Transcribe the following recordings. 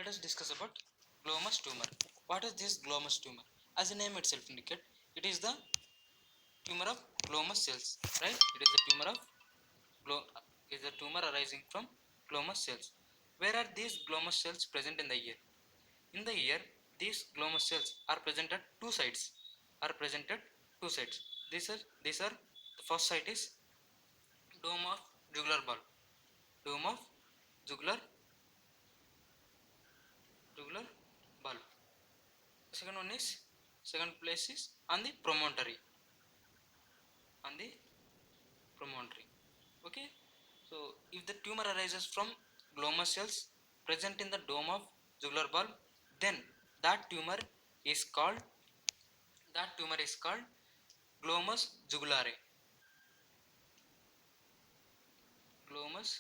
let us discuss about glomus tumor. What is this glomus tumor? As the name itself indicates, it is the tumor of glomus cells, right? It is the tumor of is a tumor arising from glomus cells. Where are these glomus cells present in the ear? In the ear, these glomus cells are present at two sides. Are present at two sides. These are the first site is dome of jugular bulb. Dome of jugular jugular bulb. Second one is second place is on the promontory. On the promontory. Okay. So if the tumor arises from glomus cells present in the dome of jugular bulb, then that tumor is called glomus jugulare. Glomus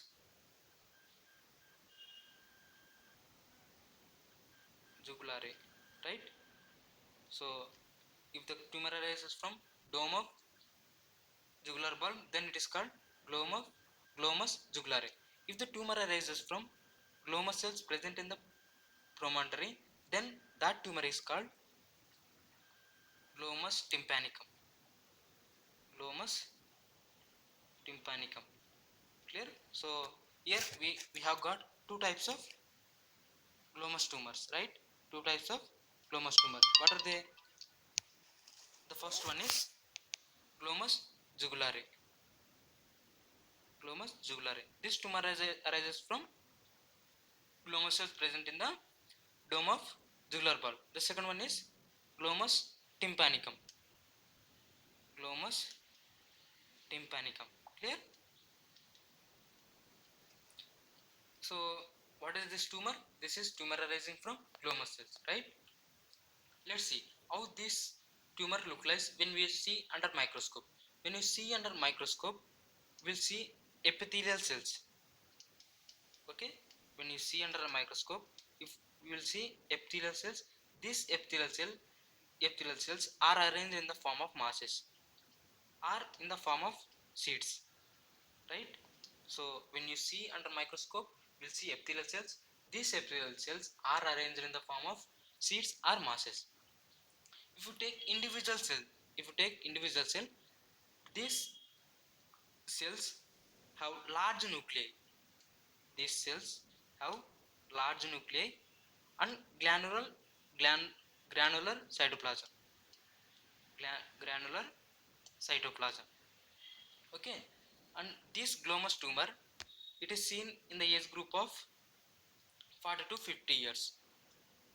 jugulare, right? So if the tumor arises from dome of jugular bulb, then it is called glomus jugulare. If the tumor arises from glomus cells present in the promontory, then that tumor is called glomus tympanicum. Glomus tympanicum. Clear? So here we have got two types of glomus tumors, right? Two types of glomus tumor. What are they? The first one is glomus jugulare. Glomus jugulare. This tumor arises from glomus cells present in the dome of jugular bulb. The second one is glomus tympanicum. Glomus tympanicum. Clear? So what is this tumor? This is tumor arising from glomus cells, right? Let's see how this tumor look like when we see under microscope. When you see under microscope, we'll see epithelial cells. Okay, when you see under a microscope, if you will see epithelial cells, these epithelial cells are arranged in the form of masses, are in the form of seeds, right? So when you see under microscope, you'll see epithelial cells. These epithelial cells are arranged in the form of seeds or masses. If you take individual cell, these cells have large nuclei. These cells have large nuclei and granular cytoplasm. Granular cytoplasm. Okay, and this glomus tumor, it is seen in the age group of 40 to 50 years.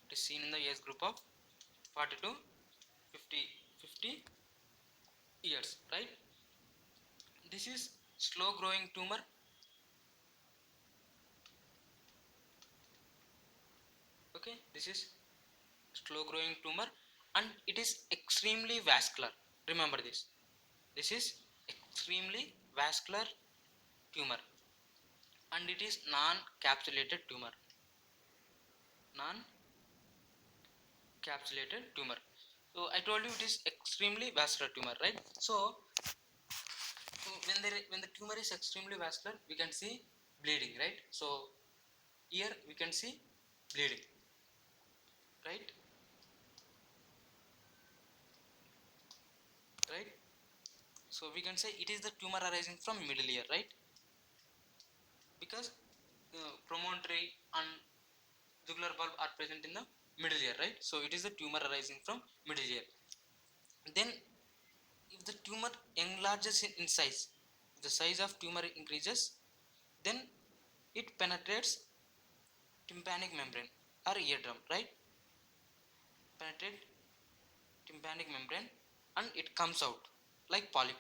It is seen in the age group of 40 to 50 years, right? This is slow growing tumor. Okay, this is slow growing tumor and it is extremely vascular. Remember this. This is extremely vascular tumor and it is non-capsulated tumor. Non-capsulated tumor. So I told you it is extremely vascular tumor, right? So when the tumor is extremely vascular, we can see bleeding, right? So here we can see bleeding, right? Right? So we can say it is the tumor arising from middle ear, right? Because promontory and jugular bulb are present in the middle ear, right? So it is the tumor arising from middle ear. Then if the tumor enlarges in size, if the size of tumor increases, then it penetrates tympanic membrane or eardrum, right? Penetrate tympanic membrane and it comes out like polyp.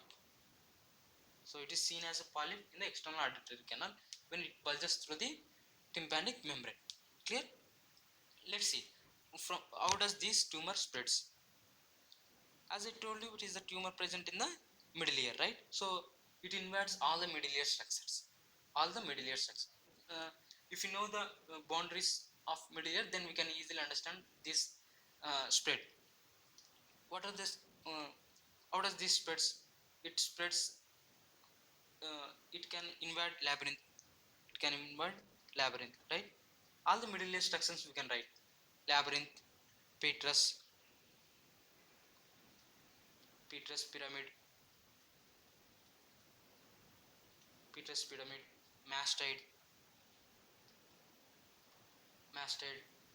So it is seen as a polyp in the external auditory canal when it bulges through the tympanic membrane. Clear? Let's see from how does this tumor spreads. As I told you, it is the tumor present in the middle ear, right? So it invades all the middle ear structures. All the middle ear structures. If you know the boundaries of middle ear, then we can easily understand this spread. What are this? How does this spreads? It spreads. It can invade labyrinth. It can invade labyrinth, right? All the middle ear structures we can write: labyrinth, petrous, pyramid, mastoid,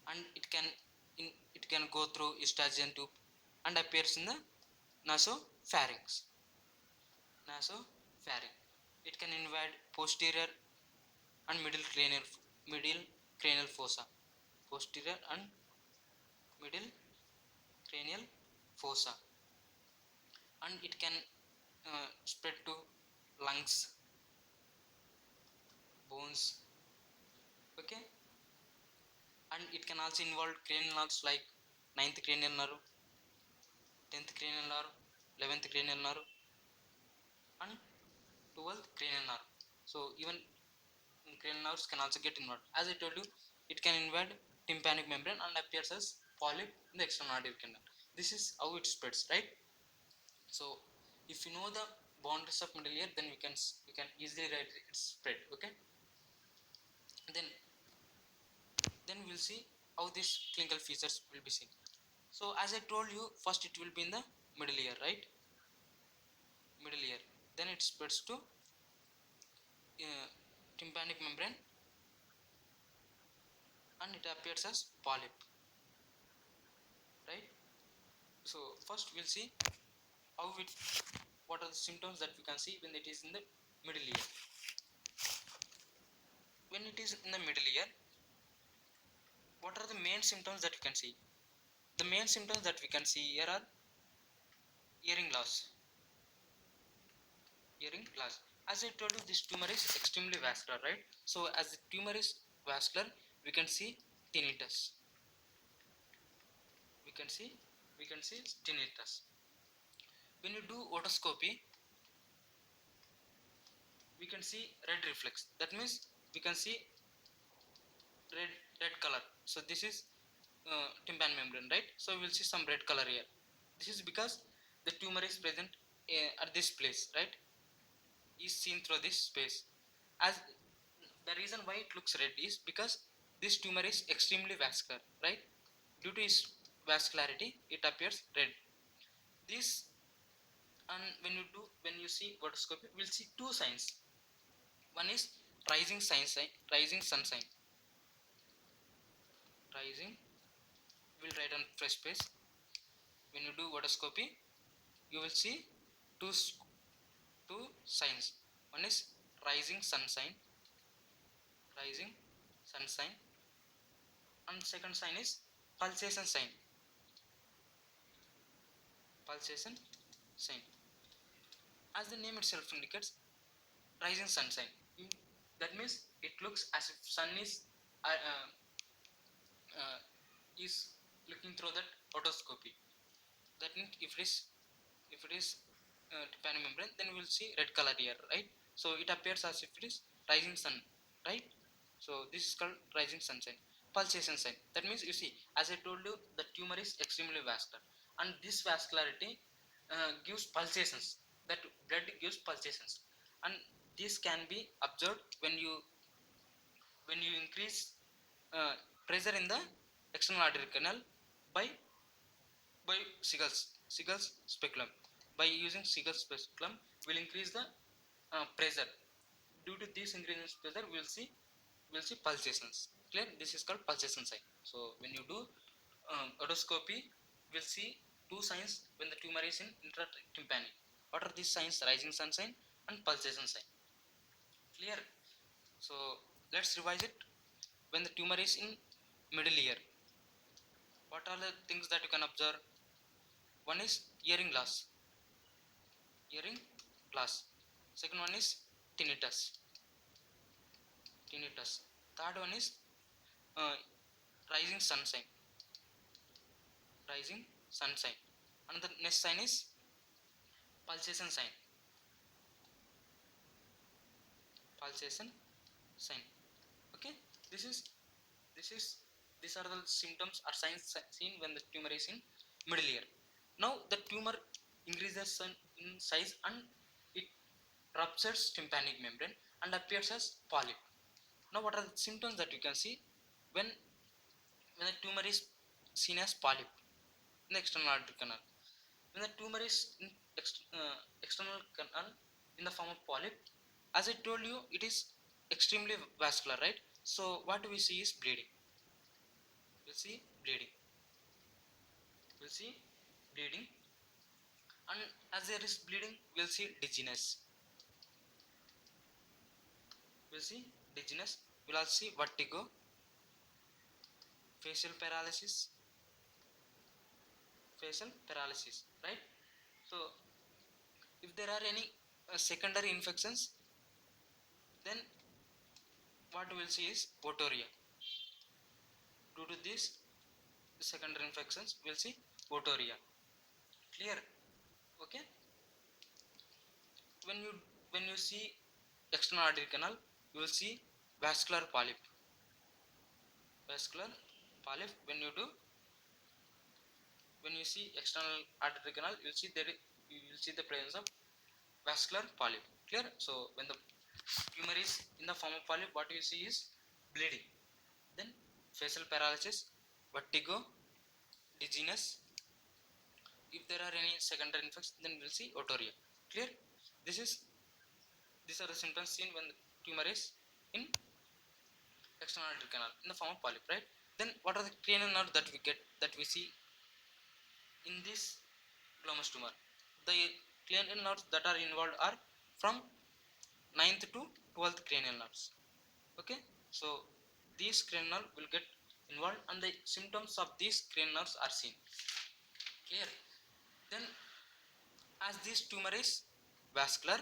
and it can go through eustachian tube and appears in the nasopharynx. Nasopharynx. It can invade posterior and middle cranial fossa. Posterior and middle cranial fossa, and it can spread to lungs, bones. Okay, and it can also involve cranial nerves like ninth cranial nerve, 10th cranial nerve, 11th cranial nerve, and 12th cranial nerve. So even cranial nerves can also get involved. As I told you, it can invade tympanic membrane and appears as polyp in the external auditory canal. This is how it spreads, right? So if you know the boundaries of middle ear, then we can easily write its spread. Okay, then we'll see how these clinical features will be seen. So as I told you, first it will be in the middle ear, right? Middle ear. Then it spreads to tympanic membrane and it appears as polyp, right? So first we'll see how it, what are the symptoms that we can see when it is in the middle ear. When it is in the middle ear, what are the main symptoms that we can see? The main symptoms that we can see here are hearing loss. Hearing loss. As I told you, this tumor is extremely vascular, right? So as the tumor is vascular, we can see tinnitus. We can see tinnitus. When you do otoscopy, we can see red reflex. That means we can see red color. So this is tympan membrane, right? So we will see some red color here. This is because the tumor is present at this place, right? Is seen through this space. As the reason why it looks red is because this tumor is extremely vascular, right? Due to its vascularity, it appears red. This, and when you see otoscopy, we'll see two signs. One is rising sun sign. Rising, we'll write on fresh space. When you do otoscopy, you will see two two signs. One is rising sun sign, rising sun sign, and second sign is pulsation sign. Pulsation sign. As the name itself indicates, rising sun sign. That means it looks as if sun uh, uh, uh, is looking through that otoscopy. That means if it is tympanic membrane, then we will see red color here, right? So it appears as if it is rising sun, right? So this is called rising sun sign. Pulsation sign. That means you see, as I told you, the tumor is extremely vascular, and this vascularity gives pulsations. That blood gives pulsations, and this can be observed when you increase pressure in the external artery canal by Seagal's speculum. By using Seagal's speculum, will increase the pressure. Due to this increase in pressure, we'll see pulsations. Clear? This is called pulsation sign. So when you do otoscopy, we'll see two signs when the tumor is in intratympanic. What are these signs? Rising sun sign and pulsation sign. Clear? So let's revise it. When the tumor is in middle ear, what are the things that you can observe? One is hearing loss. Hearing loss. Second one is tinnitus. Third one is uh, rising sun sign. And the next sign is pulsation sign. Okay, this is this is these are the symptoms or signs seen when the tumor is in middle ear. Now the tumor increases in size and it ruptures tympanic membrane and appears as polyp. Now what are the symptoms that you can see? when the tumor is seen as polyp in the external artery canal. When the tumor is in external canal in the form of polyp, as I told you, it is extremely vascular, right? So what we see is bleeding. We'll see bleeding. We'll see bleeding, and as there is bleeding, we'll see dizziness. We'll see dizziness. We'll also see vertigo, facial paralysis, right? So if there are any secondary infections, then what we will see is otorrhea. Due to these secondary infections, we will see otorrhea. Clear? Okay. When you see external artery canal, you will see vascular polyp. Vascular polyp. When you see external artery canal, you will see the presence of vascular polyp. Clear? So when the tumor is in the form of polyp, what you see is bleeding, then facial paralysis, vertigo, dizziness. If there are any secondary infections, then we'll see otorrhea. Clear? These are the symptoms seen when the tumor is in external artery canal in the form of polyp, right? Then what are the cranial nerves that we see in this glomus tumor? The cranial nerves that are involved are from 9th to 12th cranial nerves. Okay, so these cranial nerves will get involved, and the symptoms of these cranial nerves are seen. Clear? Then as this tumor is vascular,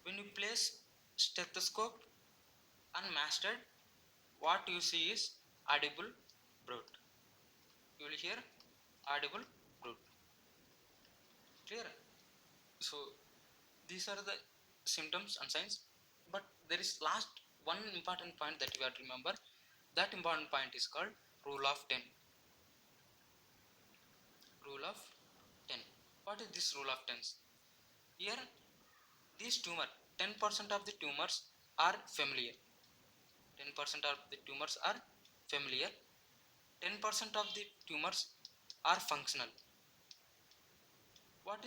when you place stethoscope unmastered, what you see is audible bruit. You will hear audible bruit. Clear? So these are the symptoms and signs, but there is last one important point that you have to remember. That important point is called rule of 10. Rule of 10. What is this rule of 10? Here, these tumor, 10% of the tumors are familiar. 10% of the tumors are familiar. 10% of the tumors are functional. What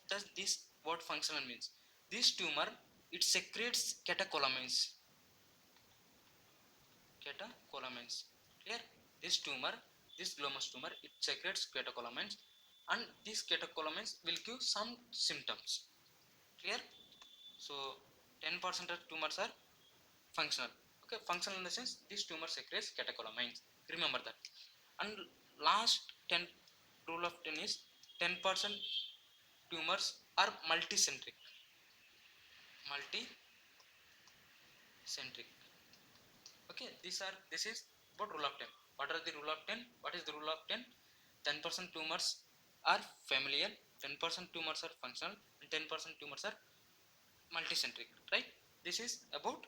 does this word functional means? This tumor, it secretes catecholamines. Catecholamines. Clear? This tumor, this glomus tumor, it secretes catecholamines, and these catecholamines will give some symptoms. Clear? So 10% of tumors are functional. Okay, functional in the sense this tumor secretes catecholamines. Remember that. And last 10 rule of 10 is 10% tumors are multicentric. Multicentric. Okay, this is about rule of 10. What are the rule of 10? What is the rule of 10? 10% tumors are familial, 10% tumors are functional, and 10% tumors are multicentric, right? This is about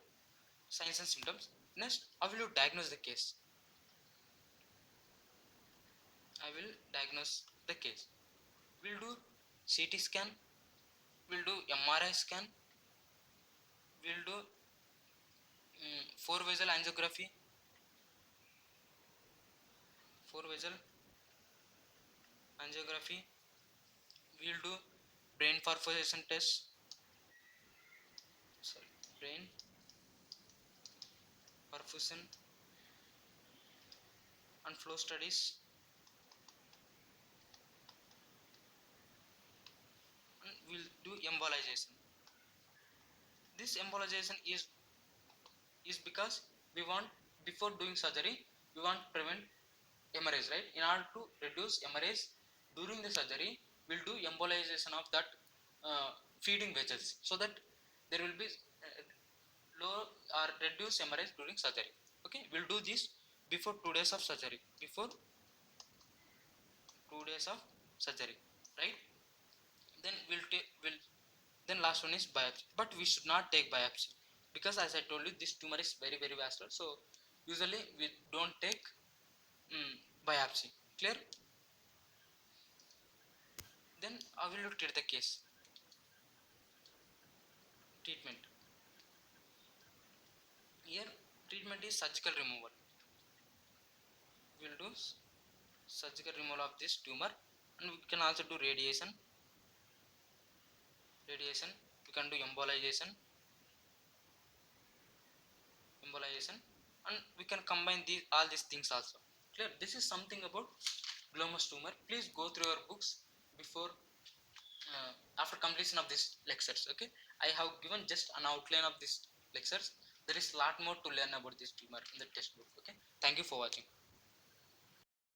signs and symptoms. Next, how will you diagnose the case? I will diagnose the case. We'll do CT scan, we'll do MRI scan, we'll do 4 vessel angiography, 4 vessel angiography, we'll do brain perforation test, brain perfusion and flow studies, and we'll do embolization. This embolization is because we want, before doing surgery, we want to prevent hemorrhage, right? In order to reduce hemorrhage during the surgery, we'll do embolization of that feeding vessels, so that there will be low or reduce hemorrhage during surgery. Okay, we'll do this before 2 days of surgery. Before 2 days of surgery, right? Then then last one is biopsy, but we should not take biopsy, because as I told you, this tumor is very very vascular, so usually we don't take biopsy. Clear? Then I will treat the case. Treatment. Here treatment is surgical removal. We will do surgical removal of this tumor, and we can also do radiation. We can do embolization, and we can combine all these things also. Clear? This is something about glomus tumor. Please go through your books before after completion of these lectures. Okay, I have given just an outline of these lectures. There is lot more to learn about this tumor in the textbook. Okay, thank you for watching.